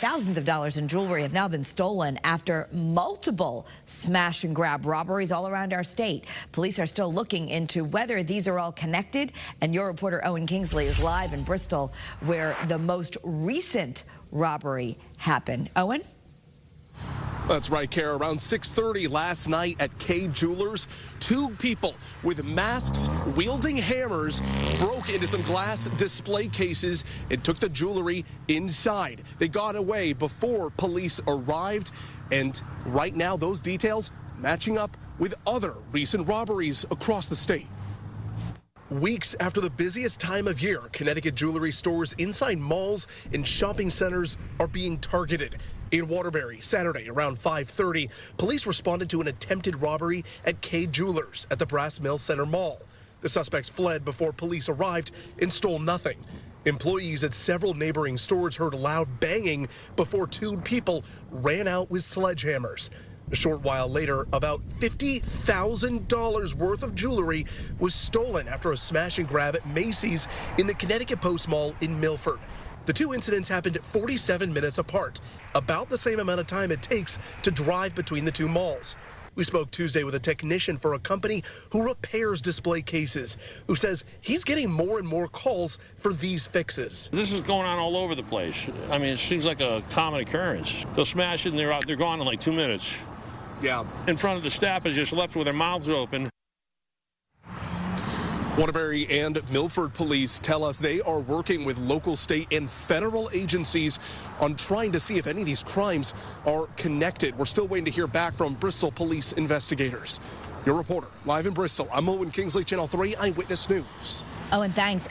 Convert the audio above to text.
Thousands of dollars in jewelry have now been stolen after multiple smash and grab robberies all around our state. Police are still looking into whether these are all connected, and your reporter Owen Kingsley is live in Bristol, where the most recent robbery happened. Owen? That's right, Kara. Around 6:30 last night at K Jewelers, two people with masks wielding hammers broke into some glass display cases and took the jewelry inside. They got away before police arrived, and right now those details matching up with other recent robberies across the state. Weeks after the busiest time of year, Connecticut jewelry stores inside malls and shopping centers are being targeted. In Waterbury, Saturday around 5:30, police responded to an attempted robbery at K Jewelers at the Brass Mill Center Mall. The suspects fled before police arrived and stole nothing. Employees at several neighboring stores heard loud banging before two people ran out with sledgehammers. A short while later, about $50,000 worth of jewelry was stolen after a smash and grab at Macy's in the Connecticut Post Mall in Milford. The two incidents happened 47 minutes apart, about the same amount of time it takes to drive between the two malls. We spoke Tuesday with a technician for a company who repairs display cases, who says he's getting more and more calls for these fixes. This is going on all over the place. I mean, it seems like a common occurrence. They'll smash it and they're gone in like 2 minutes. Yeah. In front of the staff is just left with their mouths open. Waterbury and Milford police tell us they are working with local, state, and federal agencies on trying to see if any of these crimes are connected. We're still waiting to hear back from Bristol police investigators. Your reporter, live in Bristol, I'm Owen Kingsley, Channel 3 Eyewitness News. Owen, thanks.